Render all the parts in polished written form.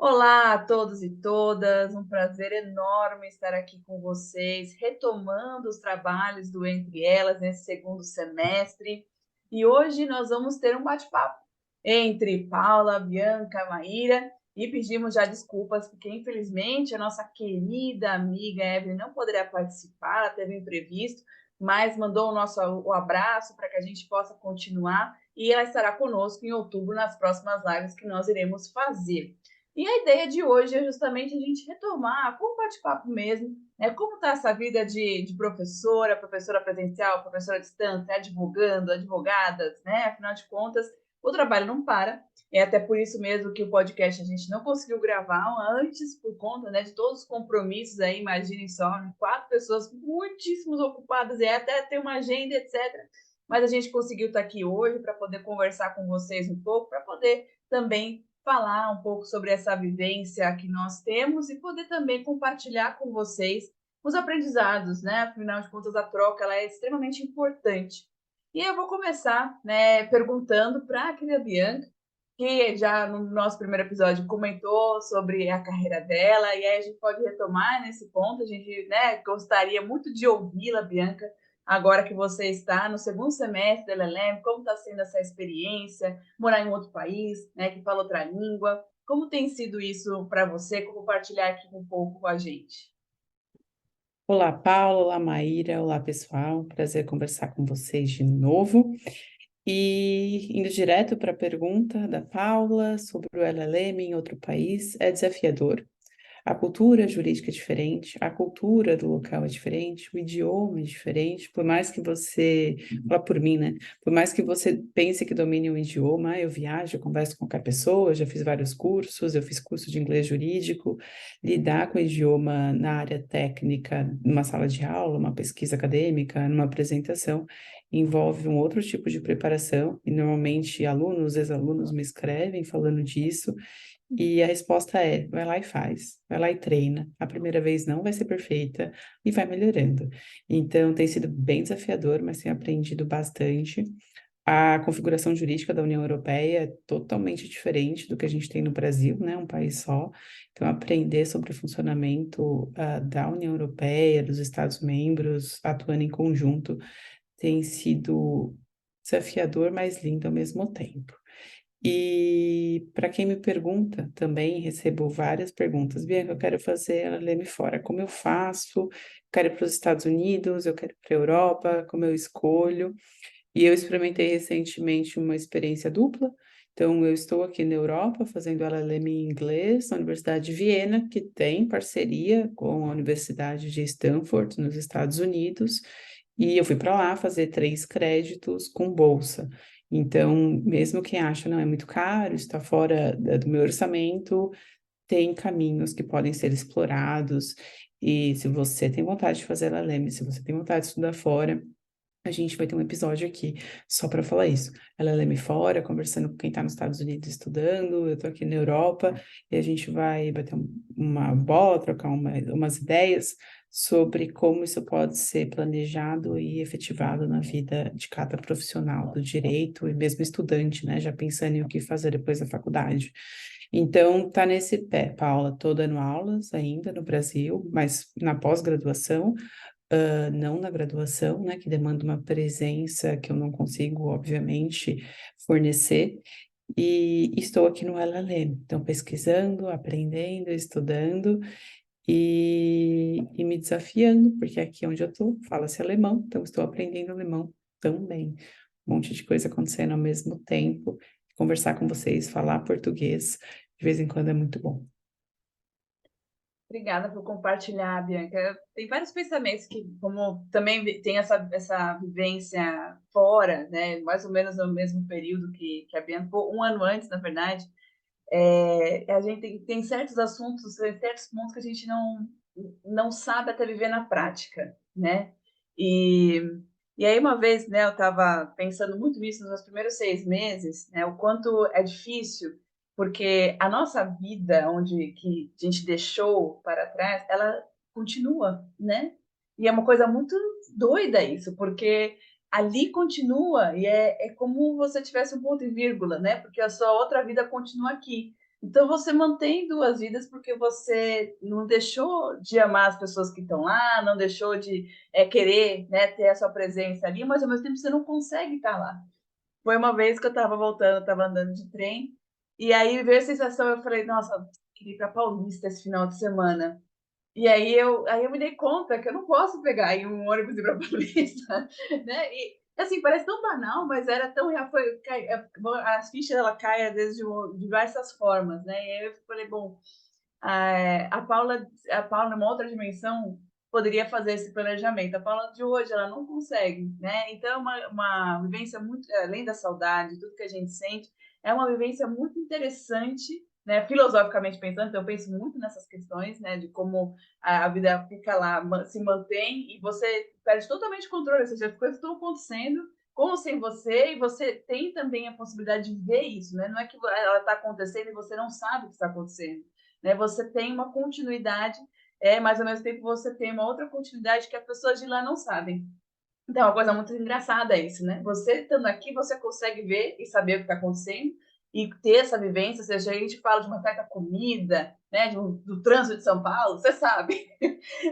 Olá a todos e todas, um prazer enorme estar aqui com vocês, retomando os trabalhos do Entre Elas nesse segundo semestre. E hoje nós vamos ter um bate-papo entre Paula, Bianca, Maíra, e pedimos já desculpas, porque infelizmente a nossa querida amiga Evelyn não poderá participar, ela teve um imprevisto, mas mandou o abraço para que a gente possa continuar, e ela estará conosco em outubro nas próximas lives que nós iremos fazer. E a ideia de hoje é justamente a gente retomar, com um bate-papo mesmo, né? Como está essa vida de professora, professora presencial, professora à distância, advogando, advogadas, né? Afinal de contas, o trabalho não para. É até por isso mesmo que o podcast a gente não conseguiu gravar antes, por conta, né, de todos os compromissos aí, imaginem só, né? 4 pessoas muitíssimos ocupadas, e até ter uma agenda, etc. Mas a gente conseguiu estar aqui hoje para poder conversar com vocês um pouco, para poder também falar um pouco sobre essa vivência que nós temos e poder também compartilhar com vocês os aprendizados, né? Afinal de contas, a troca ela é extremamente importante. E eu vou começar, né, perguntando para a querida Bianca, que já no nosso primeiro episódio comentou sobre a carreira dela, e aí a gente pode retomar nesse ponto. A gente, né, gostaria muito de ouvi-la, Bianca, agora que você está no segundo semestre da LLM, como está sendo essa experiência, morar em outro país, né, que fala outra língua. Como tem sido isso para você? Compartilhar aqui um pouco com a gente. Olá, Paula, olá, Maíra, olá, pessoal. Prazer conversar com vocês de novo. E indo direto para a pergunta da Paula sobre o LLM em outro país, é desafiador. A cultura jurídica é diferente, a cultura do local é diferente, o idioma é diferente. Por mais que você, fala por mim, né? Por mais que você pense que domine um idioma, eu viajo, eu converso com qualquer pessoa, eu já fiz vários cursos, eu fiz curso de inglês jurídico, lidar com o idioma na área técnica, numa sala de aula, uma pesquisa acadêmica, numa apresentação, envolve um outro tipo de preparação, e normalmente alunos, ex-alunos me escrevem falando disso. E a resposta é: vai lá e faz, vai lá e treina. A primeira vez não vai ser perfeita e vai melhorando. Então, tem sido bem desafiador, mas tenho aprendido bastante. A configuração jurídica da União Europeia é totalmente diferente do que a gente tem no Brasil, né? Um país só. Então, aprender sobre o funcionamento, da União Europeia, dos Estados-membros, atuando em conjunto, tem sido desafiador, mas lindo ao mesmo tempo. E para quem me pergunta, também recebo várias perguntas. Bianca, eu quero fazer LLM fora. Como eu faço? Quero ir para os Estados Unidos, eu quero ir para a Europa, como eu escolho? E eu experimentei recentemente uma experiência dupla. Então, eu estou aqui na Europa fazendo LLM em inglês na Universidade de Viena, que tem parceria com a Universidade de Stanford, nos Estados Unidos. E eu fui para lá fazer 3 créditos com bolsa. Então, mesmo quem acha não é muito caro, está fora do meu orçamento, tem caminhos que podem ser explorados. E se você tem vontade de fazer LLM, se você tem vontade de estudar fora, a gente vai ter um episódio aqui só para falar isso. LLM fora, conversando com quem está nos Estados Unidos estudando, eu estou aqui na Europa, e a gente vai bater uma bola, trocar umas ideias sobre como isso pode ser planejado e efetivado na vida de cada profissional do direito e mesmo estudante, né? Já pensando em o que fazer depois da faculdade. Então, tá nesse pé, Paula, estou dando aulas ainda no Brasil, mas na pós-graduação, não na graduação, né, que demanda uma presença que eu não consigo, obviamente, fornecer, e estou aqui no LLM, então pesquisando, aprendendo, estudando e me desafiando, porque aqui onde eu estou fala-se alemão, então estou aprendendo alemão também. Um monte de coisa acontecendo ao mesmo tempo, conversar com vocês, falar português, de vez em quando é muito bom. Obrigada por compartilhar, Bianca. Tem vários pensamentos que, como também tem essa vivência fora, né, mais ou menos no mesmo período que a Bianca, um ano antes, na verdade, a gente tem certos assuntos, certos pontos que a gente não sabe até viver na prática, né? E, e aí, uma vez, né, eu estava pensando muito nisso nos meus primeiros 6 meses, né, o quanto é difícil, porque a nossa vida, onde que a gente deixou para trás, ela continua, né? E é uma coisa muito doida isso, porque ali continua, e é como se você tivesse um ponto e vírgula, né? Porque a sua outra vida continua aqui. Então, você mantém duas vidas porque você não deixou de amar as pessoas que estão lá, não deixou de querer, né, ter a sua presença ali, mas ao mesmo tempo você não consegue estar lá. Foi uma vez que eu estava voltando, eu estava andando de trem, e aí veio a sensação, eu falei, nossa, queria ir para Paulista esse final de semana. E aí eu me dei conta que eu não posso pegar aí um ônibus e ir para Paulista, né? E assim, parece tão banal, mas era tão real, as fichas ela cai às vezes de diversas formas, né? E aí eu falei, bom, a Paula numa outra dimensão poderia fazer esse planejamento. A Paula de hoje ela não consegue, né? Então uma vivência muito além da saudade, tudo que a gente sente, é uma vivência muito interessante, né? Filosoficamente pensando, então eu penso muito nessas questões, né? De como a vida fica lá, se mantém e você perde totalmente o controle, ou seja, as coisas estão acontecendo com ou sem você, e você tem também a possibilidade de ver isso, né? Não é que ela está acontecendo e você não sabe o que está acontecendo, né? Você tem uma continuidade, mas ao mesmo tempo você tem uma outra continuidade que as pessoas de lá não sabem. Então, é uma coisa muito engraçada isso, né? Você estando aqui, você consegue ver e saber o que está acontecendo e ter essa vivência. Ou seja, a gente fala de uma certa comida, né? Do trânsito de São Paulo, você sabe.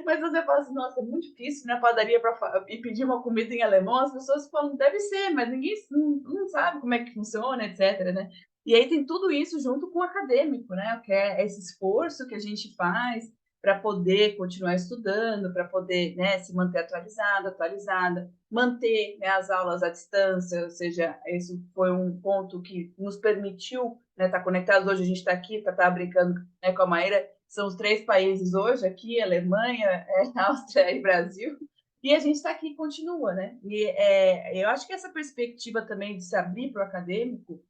Mas você fala assim, nossa, é muito difícil na padaria e pedir uma comida em alemão. As pessoas falam, deve ser, mas ninguém não sabe como é que funciona, etc, né? E aí tem tudo isso junto com o acadêmico, né? Que é esse esforço que a gente faz para poder continuar estudando, para poder, né, se manter atualizada, manter, né, as aulas à distância, ou seja, esse foi um ponto que nos permitiu, né, estar conectados. Hoje a gente está aqui, para estar brincando, né, com a Maíra, são os 3 países hoje aqui, Alemanha, Áustria e Brasil, e a gente está aqui e continua, né? E eu acho que essa perspectiva também de se abrir para o acadêmico,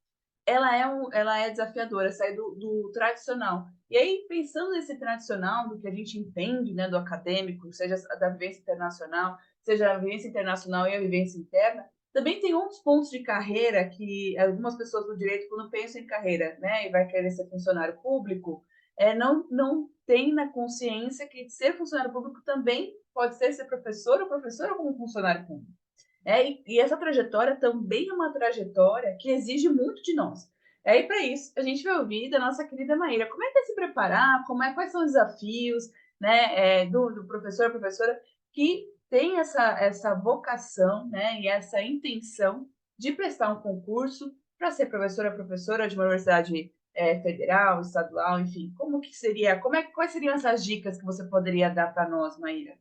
ela é desafiadora, sair do tradicional. E aí, pensando nesse tradicional, do que a gente entende, né, do acadêmico, seja da vivência internacional, seja a vivência internacional e a vivência interna, também tem outros pontos de carreira que algumas pessoas do direito, quando pensam em carreira, né, e vai querer ser funcionário público, não tem na consciência que ser funcionário público também pode ser professor ou professora como funcionário público. E essa trajetória também é uma trajetória que exige muito de nós. E para isso, a gente vai ouvir da nossa querida Maíra como é que é se preparar, quais são os desafios, né, do professor, professora, que tem essa vocação, né, e essa intenção de prestar um concurso para ser professora, professora de uma universidade federal, estadual, enfim. Como que seria, quais seriam essas dicas que você poderia dar para nós, Maíra?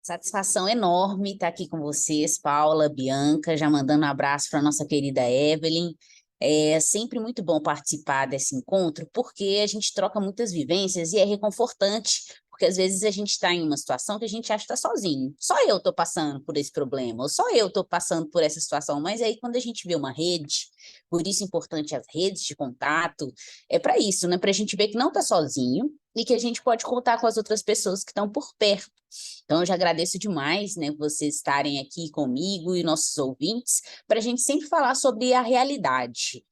Satisfação enorme estar aqui com vocês, Paula, Bianca, já mandando um abraço para a nossa querida Evelyn. É sempre muito bom participar desse encontro, porque a gente troca muitas vivências e é reconfortante, porque às vezes a gente está em uma situação que a gente acha que está sozinho. Só eu estou passando por esse problema, ou só eu estou passando por essa situação. Mas aí, quando a gente vê uma rede, por isso é importante as redes de contato, é para isso, né? Para a gente ver que não está sozinho e que a gente pode contar com as outras pessoas que estão por perto. Então, eu já agradeço demais, né, vocês estarem aqui comigo e nossos ouvintes, para a gente sempre falar sobre a realidade.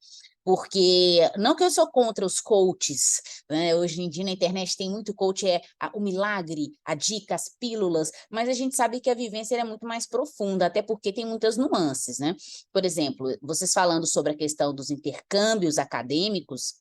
Porque, não que eu sou contra os coaches, né? Hoje em dia na internet tem muito coach, o milagre, a dica, as pílulas, mas a gente sabe que a vivência é muito mais profunda, até porque tem muitas nuances, né? Por exemplo, vocês falando sobre a questão dos intercâmbios acadêmicos,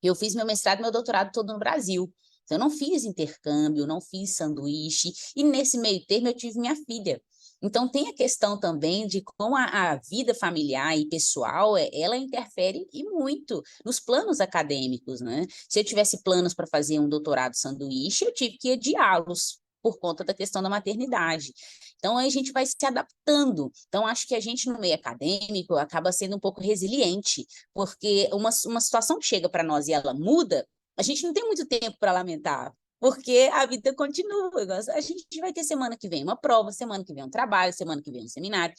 eu fiz meu mestrado e meu doutorado todo no Brasil. Então, eu não fiz intercâmbio, não fiz sanduíche, e nesse meio termo eu tive minha filha. Então, tem a questão também de como a vida familiar e pessoal, ela interfere e muito nos planos acadêmicos, né? Se eu tivesse planos para fazer um doutorado sanduíche, eu tive que adiá-los por conta da questão da maternidade. Então, aí a gente vai se adaptando. Então, acho que a gente, no meio acadêmico, acaba sendo um pouco resiliente, porque uma situação que chega para nós e ela muda, a gente não tem muito tempo para lamentar, porque a vida continua. A gente vai ter semana que vem uma prova, semana que vem um trabalho, semana que vem um seminário.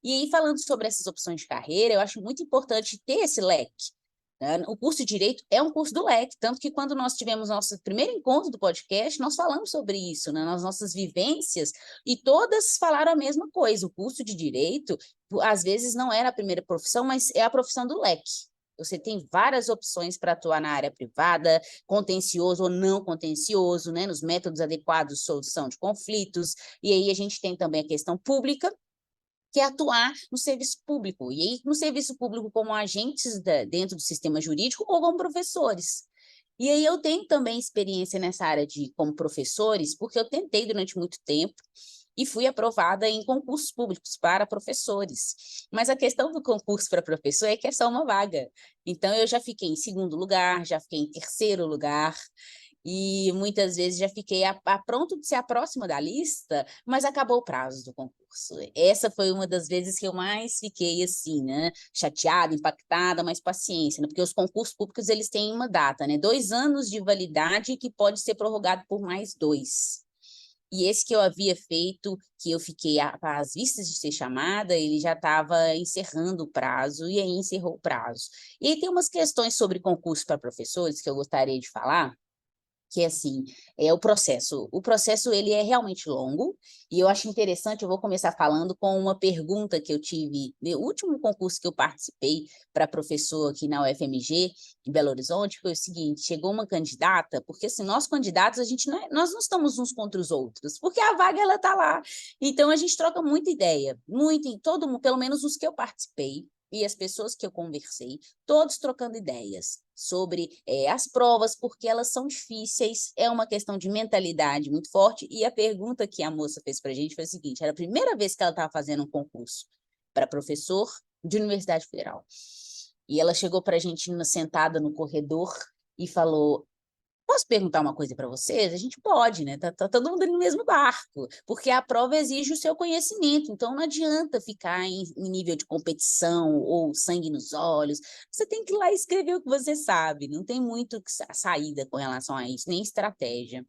E aí, falando sobre essas opções de carreira, eu acho muito importante ter esse leque, né? O curso de Direito é um curso do leque, tanto que quando nós tivemos nosso primeiro encontro do podcast, nós falamos sobre isso, né? Nas nossas vivências, e todas falaram a mesma coisa. O curso de Direito, às vezes, não era a primeira profissão, mas é a profissão do leque. Você tem várias opções para atuar na área privada, contencioso ou não contencioso, né? Nos métodos adequados de solução de conflitos, e aí a gente tem também a questão pública, que é atuar no serviço público, e aí no serviço público como agentes dentro do sistema jurídico ou como professores. E aí eu tenho também experiência nessa área como professores, porque eu tentei durante muito tempo e fui aprovada em concursos públicos para professores. Mas a questão do concurso para professor é que é só uma vaga. Então eu já fiquei em segundo lugar, já fiquei em terceiro lugar, e muitas vezes já fiquei a pronto de ser a próxima da lista, mas acabou o prazo do concurso. Essa foi uma das vezes que eu mais fiquei assim, né, chateada, impactada, mas paciência, né, porque os concursos públicos eles têm uma data, né, 2 anos de validade que pode ser prorrogado por mais 2. E esse que eu havia feito, que eu fiquei às vistas de ser chamada, ele já estava encerrando o prazo, e aí encerrou o prazo. E aí tem umas questões sobre concurso para professores que eu gostaria de falar, que assim, é o processo. O processo, ele é realmente longo, e eu acho interessante, eu vou começar falando com uma pergunta que eu tive no último concurso que eu participei para professor aqui na UFMG, em Belo Horizonte, foi o seguinte, chegou uma candidata, porque assim, nós candidatos, nós não estamos uns contra os outros, porque a vaga, ela está lá. Então, a gente troca muita ideia, muito, em todo, pelo menos os que eu participei, e as pessoas que eu conversei, todos trocando ideias sobre as provas, porque elas são difíceis, é uma questão de mentalidade muito forte, e a pergunta que a moça fez para a gente foi a seguinte, era a primeira vez que ela estava fazendo um concurso para professor de Universidade Federal, e ela chegou para a gente sentada no corredor e falou, posso perguntar uma coisa para vocês? A gente pode, né? Tá todo mundo no mesmo barco, porque a prova exige o seu conhecimento, então não adianta ficar em nível de competição ou sangue nos olhos. Você tem que ir lá e escrever o que você sabe, não tem muito saída com relação a isso, nem estratégia.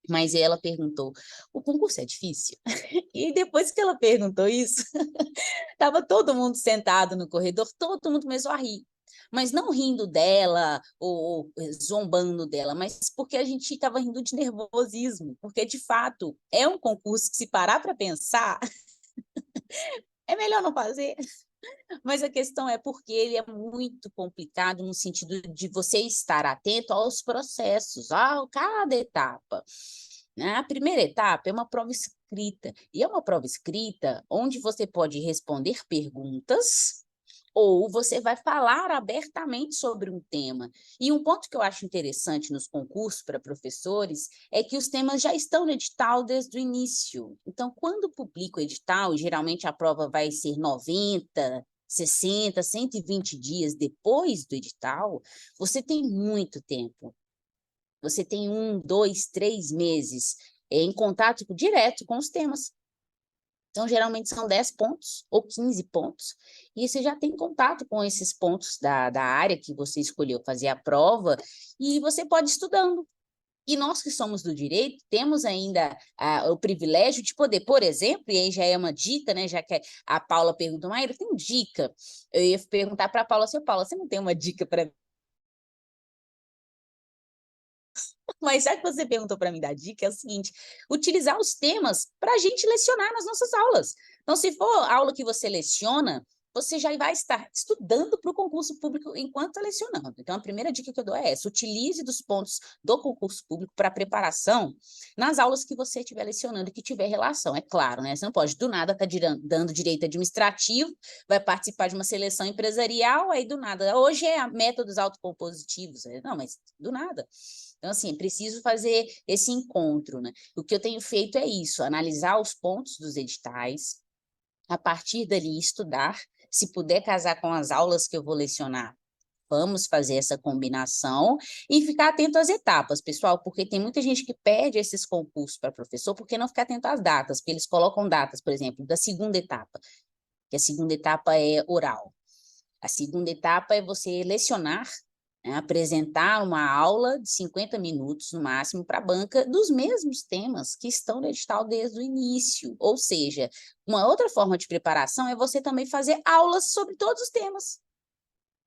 Mas ela perguntou, o concurso é difícil? E depois que ela perguntou isso, estava todo mundo sentado no corredor, todo mundo começou a rir. Mas não rindo dela ou zombando dela, mas porque a gente estava rindo de nervosismo, porque de fato é um concurso que, se parar para pensar, é melhor não fazer. Mas a questão é porque ele é muito complicado no sentido de você estar atento aos processos, a cada etapa. A primeira etapa é uma prova escrita, e é uma prova escrita onde você pode responder perguntas ou você vai falar abertamente sobre um tema. E um ponto que eu acho interessante nos concursos para professores é que os temas já estão no edital desde o início. Então, quando publica o edital, e geralmente a prova vai ser 90, 60, 120 dias depois do edital, você tem muito tempo. Você tem 1, 2, 3 meses em contato direto com os temas. Então, geralmente são 10 pontos ou 15 pontos, e você já tem contato com esses pontos da área que você escolheu fazer a prova, e você pode ir estudando. E nós que somos do direito, temos ainda o privilégio de poder, por exemplo, e aí já é uma dica, né, já que a Paula perguntou, Maíra, tem dica? Eu ia perguntar para a Paula, Paula, você não tem uma dica para... Mas já que você perguntou para mim da dica, é o seguinte, utilizar os temas para a gente lecionar nas nossas aulas. Então, se for aula que você leciona, você já vai estar estudando para o concurso público enquanto está lecionando. Então, a primeira dica que eu dou é essa, utilize dos pontos do concurso público para preparação nas aulas que você estiver lecionando e que tiver relação, é claro, né? Você não pode, do nada, estar dando direito administrativo, vai participar de uma seleção empresarial, aí do nada, hoje é métodos autocompositivos, não, mas do nada. Então, assim, preciso fazer esse encontro, né? O que eu tenho feito é isso, analisar os pontos dos editais, a partir dali estudar, se puder casar com as aulas que eu vou lecionar, vamos fazer essa combinação e ficar atento às etapas, pessoal, porque tem muita gente que perde esses concursos para professor porque não fica atento às datas, porque eles colocam datas, por exemplo, da segunda etapa, que a segunda etapa é oral. A segunda etapa é você lecionar, né, apresentar uma aula de 50 minutos, no máximo, para a banca, dos mesmos temas que estão no edital desde o início. Ou seja, uma outra forma de preparação é você também fazer aulas sobre todos os temas.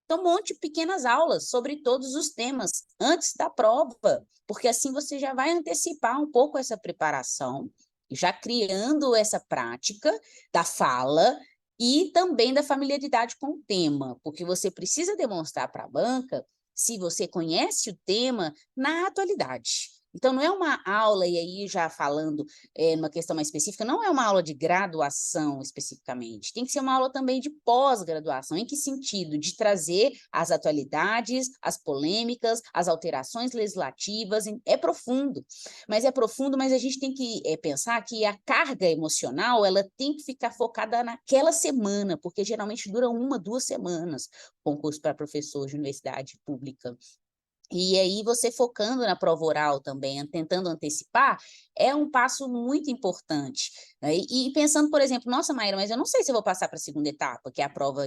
Então, monte pequenas aulas sobre todos os temas antes da prova, porque assim você já vai antecipar um pouco essa preparação, já criando essa prática da fala e também da familiaridade com o tema, porque você precisa demonstrar para a banca se você conhece o tema na atualidade. Então, não é uma aula, e aí já falando numa questão mais específica, não é uma aula de graduação especificamente, tem que ser uma aula também de pós-graduação. Em que sentido? De trazer as atualidades, as polêmicas, as alterações legislativas, é profundo, mas a gente tem que pensar que a carga emocional, ela tem que ficar focada naquela semana, porque geralmente dura 1, 2 semanas, concurso para professor de universidade pública. E aí, você focando na prova oral também, tentando antecipar, é um passo muito importante, né? E pensando, por exemplo, nossa, Maíra, mas eu não sei se eu vou passar para a segunda etapa, que é a prova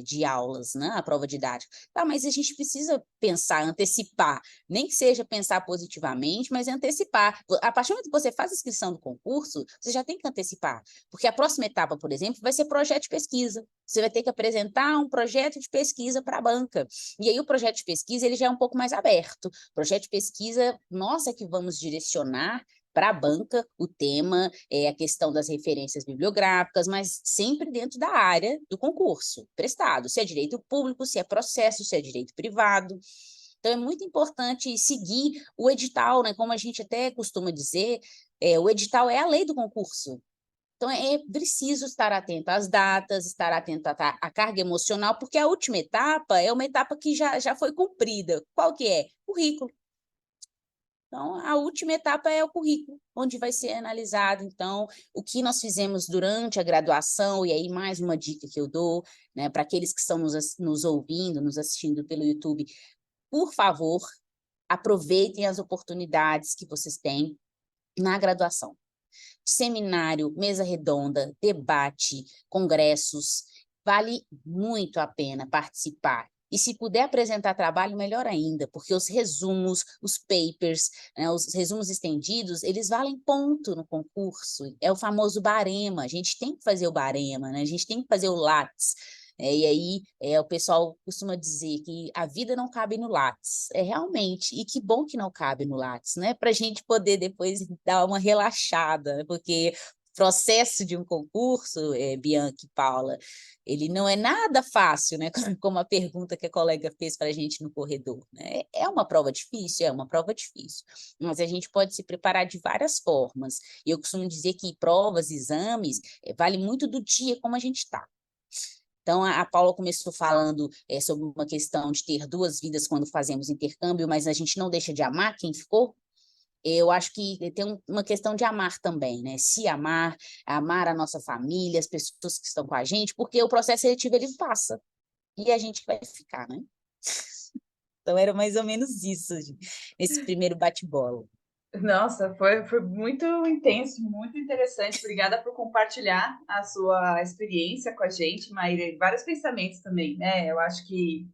de aulas, né? A prova didática. Tá, mas a gente precisa pensar, antecipar, nem que seja pensar positivamente, mas antecipar. A partir do momento que você faz a inscrição do concurso, você já tem que antecipar, porque a próxima etapa, por exemplo, vai ser projeto de pesquisa. Você vai ter que apresentar um projeto de pesquisa para a banca. E aí o projeto de pesquisa ele já é um pouco mais aberto. O projeto de pesquisa, nós é que vamos direcionar para a banca o tema, a questão das referências bibliográficas, mas sempre dentro da área do concurso prestado, se é direito público, se é processo, se é direito privado. Então, é muito importante seguir o edital, né? Como a gente até costuma dizer, o edital é a lei do concurso. Então, é preciso estar atento às datas, estar atento à carga emocional, porque a última etapa é uma etapa que já foi cumprida. Qual que é? Currículo. Então, a última etapa é o currículo, onde vai ser analisado, então, o que nós fizemos durante a graduação, e aí mais uma dica que eu dou, né, para aqueles que estão nos ouvindo, nos assistindo pelo YouTube, por favor, aproveitem as oportunidades que vocês têm na graduação. Seminário, mesa redonda, debate, congressos, vale muito a pena participar. E se puder apresentar trabalho, melhor ainda, porque os resumos, os papers, né, os resumos estendidos, eles valem ponto no concurso. É o famoso barema, a gente tem que fazer o barema, né? A gente tem que fazer o Lattes. E aí o pessoal costuma dizer que a vida não cabe no Lattes. É realmente, e que bom que não cabe no Lattes, né? Para a gente poder depois dar uma relaxada, né? Porque o processo de um concurso, Bianca e Paula, ele não é nada fácil, né? Como a pergunta que a colega fez para a gente no corredor, né? É uma prova difícil, mas a gente pode se preparar de várias formas. E eu costumo dizer que provas, exames, vale muito do dia como a gente está. Então, a Paula começou falando sobre uma questão de ter 2 vidas quando fazemos intercâmbio, mas a gente não deixa de amar quem ficou. Eu acho que tem uma questão de amar também, né? Se amar, amar a nossa família, as pessoas que estão com a gente, porque o processo seletivo ele passa e a gente vai ficar, né? Então, era mais ou menos isso, nesse primeiro bate-bola. Nossa, foi muito intenso, muito interessante. Obrigada por compartilhar a sua experiência com a gente, Maíra, e vários pensamentos também, né? Eu acho que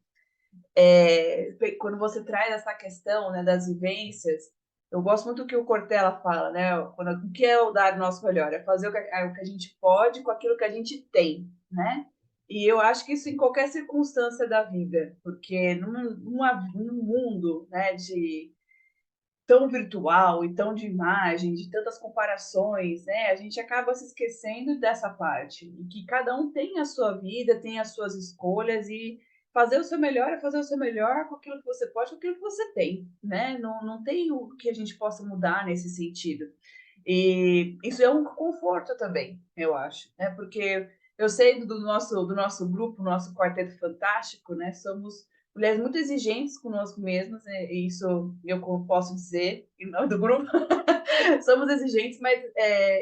quando você traz essa questão, né, das vivências, eu gosto muito do que o Cortella fala, né? O que é o dar o nosso melhor? É fazer o que a gente pode com aquilo que a gente tem, né? E eu acho que isso em qualquer circunstância da vida, porque num mundo, né, de tão virtual e tão de imagem, de tantas comparações, né? A gente acaba se esquecendo dessa parte, e que cada um tem a sua vida, tem as suas escolhas, e fazer o seu melhor é fazer o seu melhor com aquilo que você pode, com aquilo que você tem, né? Não tem o que a gente possa mudar nesse sentido. E isso é um conforto também, eu acho, né? Porque eu sei do nosso grupo, nosso quarteto fantástico, né? Somos mulheres muito exigentes conosco mesmas, né? E isso eu posso dizer em nome do grupo. Somos exigentes, mas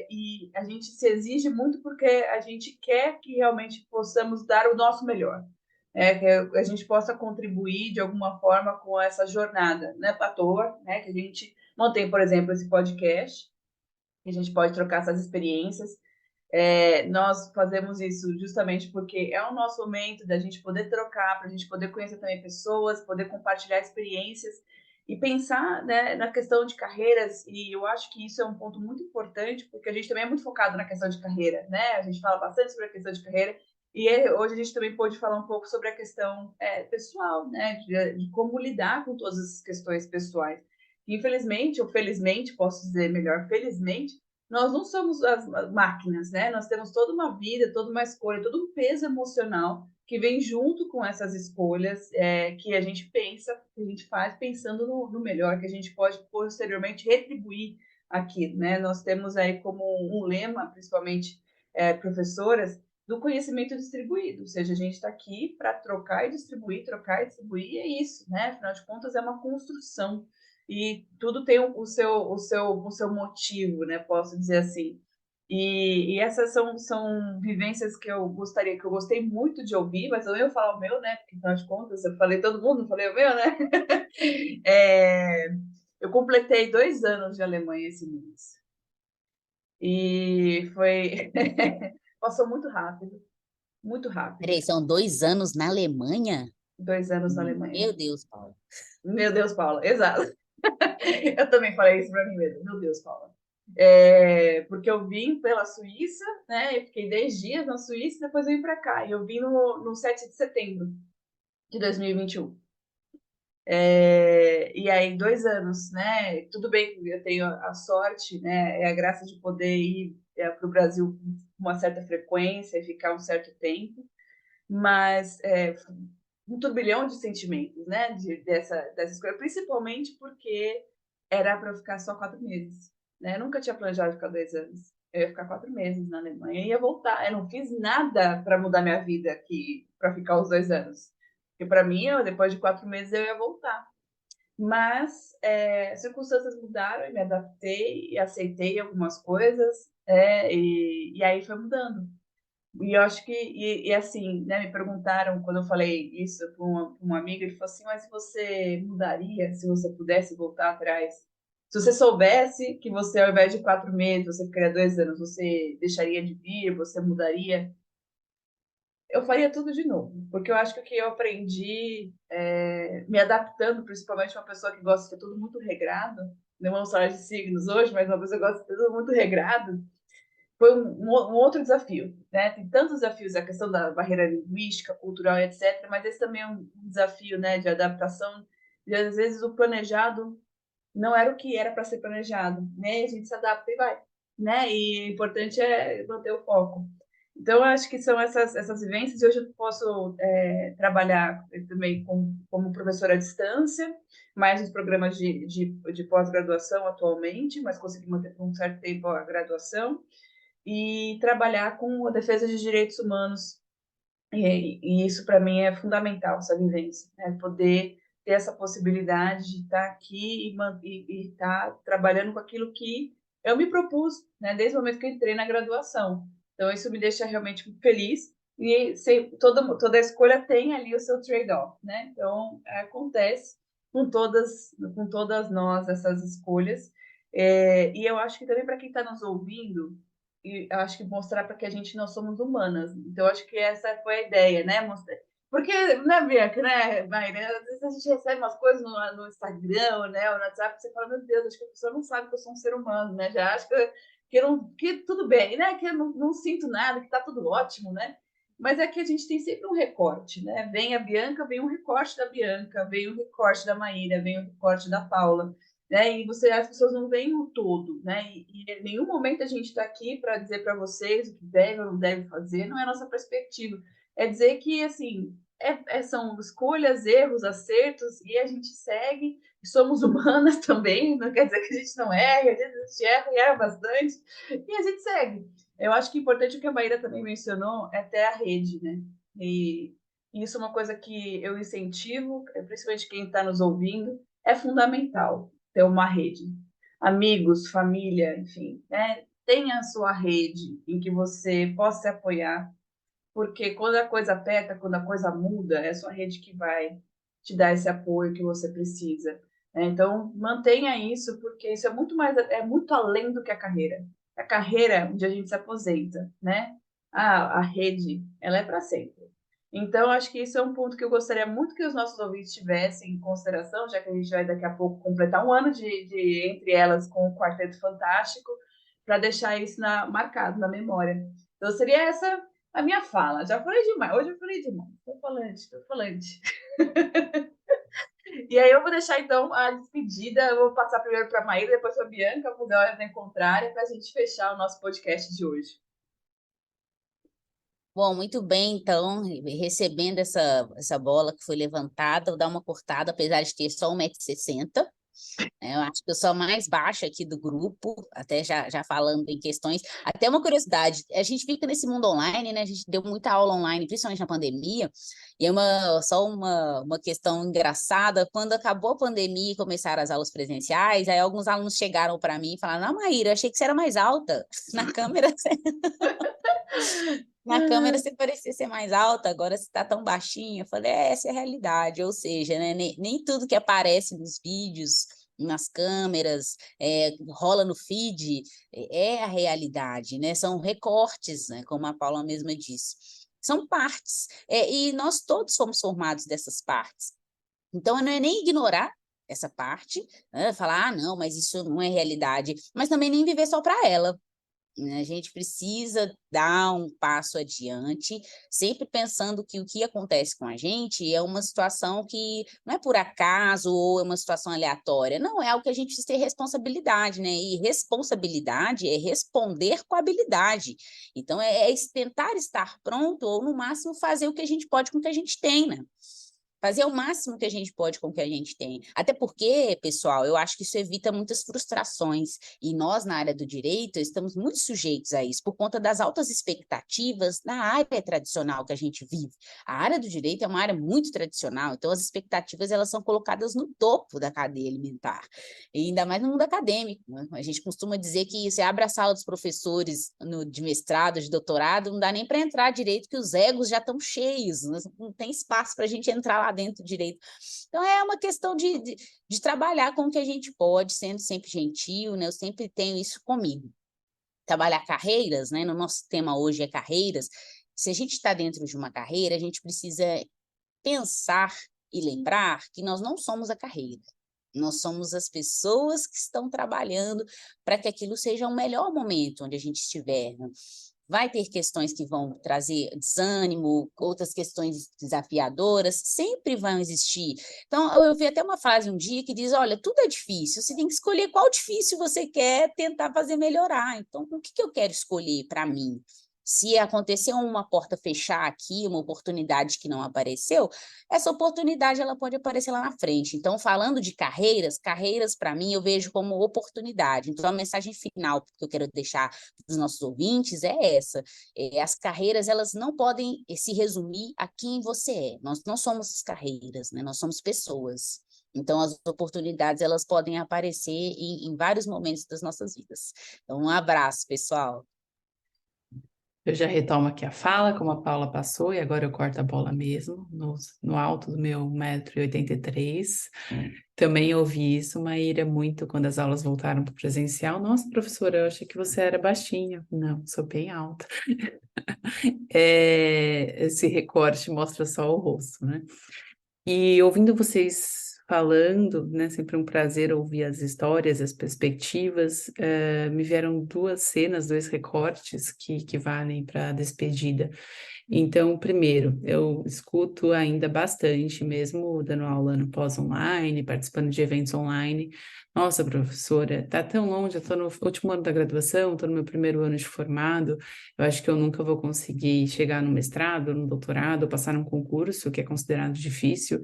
e a gente se exige muito porque a gente quer que realmente possamos dar o nosso melhor. Que a gente possa contribuir de alguma forma com essa jornada, né, à toa, né, que a gente mantém, por exemplo, esse podcast, que a gente pode trocar essas experiências. Nós fazemos isso justamente porque é o nosso momento da gente poder trocar, para a gente poder conhecer também pessoas, poder compartilhar experiências e pensar, né, na questão de carreiras. E eu acho que isso é um ponto muito importante, porque a gente também é muito focado na questão de carreira, né? A gente fala bastante sobre a questão de carreira. E hoje a gente também pode falar um pouco sobre a questão pessoal, né? De como lidar com todas essas questões pessoais. Infelizmente, ou felizmente, posso dizer melhor, felizmente, nós não somos as máquinas, né? Nós temos toda uma vida, toda uma escolha, todo um peso emocional que vem junto com essas escolhas que a gente pensa, que a gente faz pensando no melhor, que a gente pode posteriormente retribuir aquilo, né? Nós temos aí como um lema, principalmente professoras, do conhecimento distribuído, ou seja, a gente está aqui para trocar e distribuir, e é isso, né? Afinal de contas, é uma construção e tudo tem o seu motivo, né? Posso dizer assim. E essas são vivências que eu gostei muito de ouvir, mas eu ia falar o meu, né? Porque, afinal de contas, eu falei todo mundo, não falei o meu, né? Eu completei 2 anos de Alemanha esse mês. E foi. Passou muito rápido, muito rápido. Peraí, são 2 anos na Alemanha? 2 anos na Alemanha. Meu Deus, Paulo. Meu Deus, Paula, exato. Eu também falei isso para mim mesmo. Meu Deus, Paula. Porque eu vim pela Suíça, né? Eu fiquei 10 dias na Suíça, depois eu vim para cá. E eu vim no 7 de setembro de 2021. E aí, 2 anos, né? Tudo bem, eu tenho a sorte, né? É a graça de poder ir para o Brasil com uma certa frequência e ficar um certo tempo, mas um turbilhão de sentimentos, né? Dessa escolha, principalmente porque era para eu ficar só 4 meses, né? Eu nunca tinha planejado ficar 2 anos. Eu ia ficar 4 meses na Alemanha e ia voltar. Eu não fiz nada para mudar minha vida aqui, para ficar os 2 anos. Porque para mim, depois de 4 meses, eu ia voltar. Mas as circunstâncias mudaram e me adaptei e aceitei algumas coisas, e aí foi mudando. E eu acho que, assim, né, me perguntaram quando eu falei isso para uma amiga, ele falou assim, mas se você mudaria, se você pudesse voltar atrás? Se você soubesse que você, ao invés de 4 meses, você ficaria 2 anos, você deixaria de vir, você mudaria? Eu faria tudo de novo, porque eu acho que o que eu aprendi, me adaptando, principalmente uma pessoa que gosta de ter tudo muito regrado, não vamos falar de signos hoje, mas uma pessoa que gosta de ter tudo muito regrado, foi um outro desafio, né? Tem tantos desafios, a questão da barreira linguística, cultural, etc., mas esse também é um desafio, né, de adaptação, e às vezes o planejado não era o que era para ser planejado, né? A gente se adapta e vai, né? E o importante é manter o foco. Então, eu acho que são essas vivências, e hoje eu posso trabalhar também como professora à distância, mais nos programas de pós-graduação atualmente, mas consegui manter por um certo tempo a graduação, e trabalhar com a defesa de direitos humanos. E isso, para mim, é fundamental, essa vivência, né? Poder ter essa possibilidade de estar aqui e estar trabalhando com aquilo que eu me propus, né? Desde o momento que eu entrei na graduação. Então, isso me deixa realmente muito feliz. E toda escolha tem ali o seu trade-off, né? Então, acontece com todas nós essas escolhas. E eu acho que também para quem está nos ouvindo, e eu acho que mostrar para que a gente não somos humanas. Então, eu acho que essa foi a ideia, né? Porque, né, Bianca, né, Maíra? Às vezes a gente recebe umas coisas no Instagram, né, ou no WhatsApp, você fala, meu Deus, acho que a pessoa não sabe que eu sou um ser humano, né? Já acho que tudo bem, né? Que eu não sinto nada, que tá tudo ótimo, né? Mas é que a gente tem sempre um recorte, né? Vem a Bianca, vem um recorte da Bianca, vem um recorte da Maíra, vem um recorte da Paula, né? E as pessoas não veem o todo, né? E em nenhum momento a gente está aqui para dizer para vocês o que deve ou não deve fazer, não é a nossa perspectiva. É dizer que, assim, são escolhas, erros, acertos, e a gente segue, somos humanas também, não quer dizer que a gente não erre, às vezes a gente erra e erra bastante, e a gente segue. Eu acho que é importante o que a Maíra também mencionou é ter a rede, né? E isso é uma coisa que eu incentivo, principalmente quem está nos ouvindo, é fundamental ter uma rede. Amigos, família, enfim, né? Tenha a sua rede em que você possa se apoiar, porque quando a coisa aperta, quando a coisa muda, é a sua rede que vai te dar esse apoio que você precisa, né? Então, mantenha isso, porque isso é muito além do que a carreira. A carreira é onde a gente se aposenta, né? A rede, ela é para sempre. Então, acho que isso é um ponto que eu gostaria muito que os nossos ouvintes tivessem em consideração, já que a gente vai daqui a pouco completar um ano de Entre Elas com o Quarteto Fantástico, para deixar isso marcado na memória. Então, seria essa a minha fala. Já falei demais. Hoje eu falei demais. Estou falante. E aí eu vou deixar, então, a despedida. Eu vou passar primeiro para a Maíra, depois para a Bianca, vou dar a ordem contrária para a gente fechar o nosso podcast de hoje. Bom, muito bem, então, recebendo essa bola que foi levantada, vou dar uma cortada, apesar de ter só 1,60 m. Eu acho que eu sou a mais baixa aqui do grupo, até já falando em questões. Até uma curiosidade, a gente fica nesse mundo online, né? A gente deu muita aula online, principalmente na pandemia, e só uma questão engraçada, quando acabou a pandemia e começaram as aulas presenciais, aí alguns alunos chegaram para mim e falaram, não, Maíra, eu achei que você era mais alta. Na câmera Na câmera você parecia ser mais alta, agora você está tão baixinha. Eu falei, essa é a realidade, ou seja, né, nem tudo que aparece nos vídeos, nas câmeras, rola no feed, é a realidade, né? São recortes, né? Como a Paula mesma disse. São partes, e nós todos somos formados dessas partes. Então, não é nem ignorar essa parte, né? Falar, não, mas isso não é realidade, mas também nem viver só para ela. A gente precisa dar um passo adiante, sempre pensando que o que acontece com a gente é uma situação que não é por acaso ou é uma situação aleatória, não, é algo que a gente precisa ter responsabilidade, né? E responsabilidade é responder com habilidade. Então, tentar estar pronto ou, no máximo, fazer o que a gente pode com o que a gente tem, né? Fazer o máximo que a gente pode com o que a gente tem. Até porque, pessoal, eu acho que isso evita muitas frustrações. E nós, na área do direito, estamos muito sujeitos a isso, por conta das altas expectativas na área tradicional que a gente vive. A área do direito é uma área muito tradicional, então as expectativas elas são colocadas no topo da cadeia alimentar. E ainda mais no mundo acadêmico, né? A gente costuma dizer que você abre a sala dos professores de mestrado, de doutorado, não dá nem para entrar direito, que os egos já estão cheios, não tem espaço para a gente entrar lá dentro direito. Então, é uma questão de trabalhar com o que a gente pode, sendo sempre gentil, né? Eu sempre tenho isso comigo. Trabalhar carreiras, né? No nosso tema hoje é carreiras. Se a gente está dentro de uma carreira, a gente precisa pensar e lembrar que nós não somos a carreira. Nós somos as pessoas que estão trabalhando para que aquilo seja o melhor momento onde a gente estiver, né? Vai ter questões que vão trazer desânimo, outras questões desafiadoras, sempre vão existir. Então, eu vi até uma frase um dia que diz, olha, tudo é difícil, você tem que escolher qual difícil você quer tentar fazer melhorar. Então, o que eu quero escolher para mim? Se aconteceu uma porta fechar aqui, uma oportunidade que não apareceu, essa oportunidade ela pode aparecer lá na frente. Então, falando de carreiras para mim eu vejo como oportunidade. Então, a mensagem final que eu quero deixar para os nossos ouvintes é essa. As carreiras elas não podem se resumir a quem você é. Nós não somos as carreiras, né? Nós somos pessoas. Então, as oportunidades elas podem aparecer em vários momentos das nossas vidas. Então, um abraço, pessoal. Eu já retomo aqui a fala, como a Paula passou, e agora eu corto a bola mesmo, no alto do meu 1,83 m. Também ouvi isso, Maíra, muito quando as aulas voltaram para o presencial. Nossa, professora, eu achei que você era baixinha. Não, sou bem alta. Esse recorte mostra só o rosto, né? E ouvindo vocês falando, né, sempre um prazer ouvir as histórias, as perspectivas, me vieram duas cenas, dois recortes que valem para a despedida. Então, primeiro, eu escuto ainda bastante, mesmo dando aula no pós-online, participando de eventos online. Nossa, professora, tá tão longe, eu estou no último ano da graduação, estou no meu primeiro ano de formado, eu acho que eu nunca vou conseguir chegar no mestrado, no doutorado, passar num concurso, que é considerado difícil.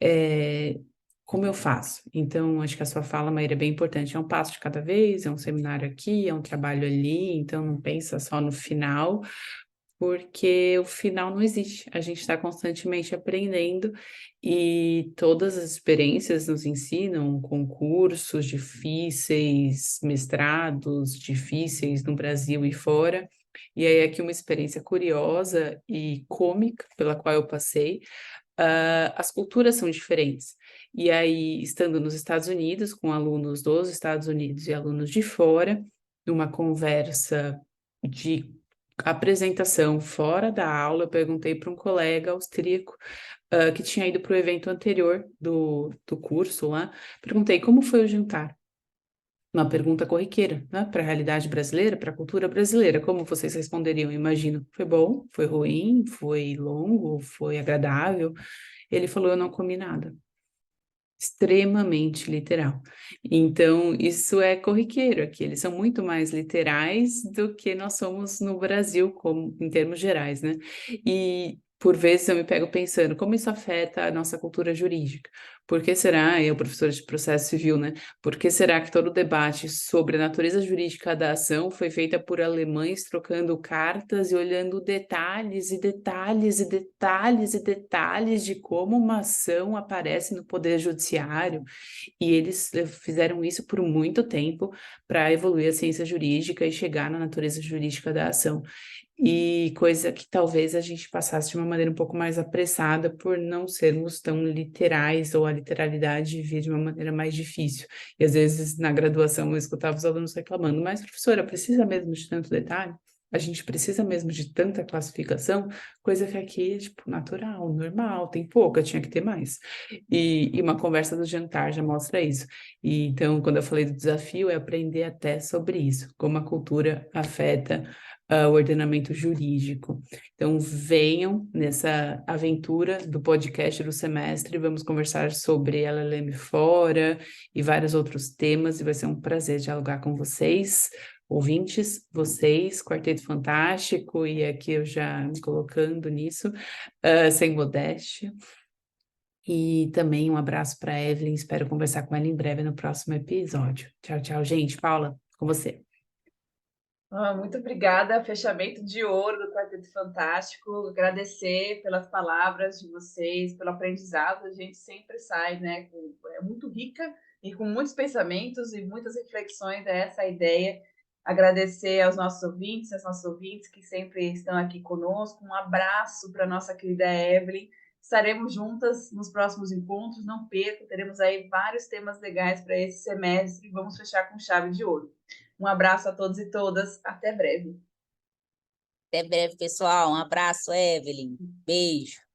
É, como eu faço? Então, acho que a sua fala, Maíra, é bem importante. É um passo de cada vez, é um seminário aqui, é um trabalho ali, então não pensa só no final, porque o final não existe. A gente está constantemente aprendendo e todas as experiências nos ensinam, concursos difíceis, mestrados difíceis no Brasil e fora. E aí, aqui uma experiência curiosa e cômica pela qual eu passei. As culturas são diferentes. E aí, estando nos Estados Unidos, com alunos dos Estados Unidos e alunos de fora, numa conversa de apresentação fora da aula, eu perguntei para um colega austríaco que tinha ido para o evento anterior do curso lá, perguntei como foi o jantar. Uma pergunta corriqueira, né? Para a realidade brasileira, para a cultura brasileira. Como vocês responderiam? Imagino. Foi bom? Foi ruim? Foi longo? Foi agradável? Ele falou: eu não comi nada. extremamente literal. Então, isso é corriqueiro aqui, eles são muito mais literais do que nós somos no Brasil, como, em termos gerais, né? E, por vezes, eu me pego pensando, como isso afeta a nossa cultura jurídica? Por que será, eu, professora de processo civil, né? Por que será que todo o debate sobre a natureza jurídica da ação foi feita por alemães trocando cartas e olhando detalhes e detalhes e detalhes e detalhes de como uma ação aparece no poder judiciário? E eles fizeram isso por muito tempo para evoluir a ciência jurídica e chegar na natureza jurídica da ação. E coisa que talvez a gente passasse de uma maneira um pouco mais apressada por não sermos tão literais, ou a literalidade vir de uma maneira mais difícil. E às vezes na graduação eu escutava os alunos reclamando, mas professora, precisa mesmo de tanto detalhe? A gente precisa mesmo de tanta classificação? Coisa que aqui é tipo natural, normal, tem pouca, tinha que ter mais. E uma conversa do jantar já mostra isso. E então, quando eu falei do desafio, é aprender até sobre isso, como a cultura afeta o ordenamento jurídico. Então, venham nessa aventura do podcast do semestre, vamos conversar sobre LLM fora e vários outros temas, e vai ser um prazer dialogar com vocês, ouvintes, vocês, Quarteto Fantástico, e aqui eu já me colocando nisso, sem modéstia. E também um abraço para a Evelyn, espero conversar com ela em breve no próximo episódio. Tchau, tchau, gente. Paula, com você. Muito obrigada, fechamento de ouro do Quarteto Fantástico. Agradecer pelas palavras de vocês, pelo aprendizado. A gente sempre sai, né, muito rica e com muitos pensamentos e muitas reflexões. É essa a ideia. Agradecer aos nossos ouvintes, às nossas ouvintes que sempre estão aqui conosco. Um abraço para a nossa querida Evelyn. Estaremos juntas nos próximos encontros. Não perca, teremos aí vários temas legais para esse semestre. Vamos fechar com chave de ouro. Um abraço a todos e todas. Até breve. Até breve, pessoal. Um abraço, Evelyn. Beijo.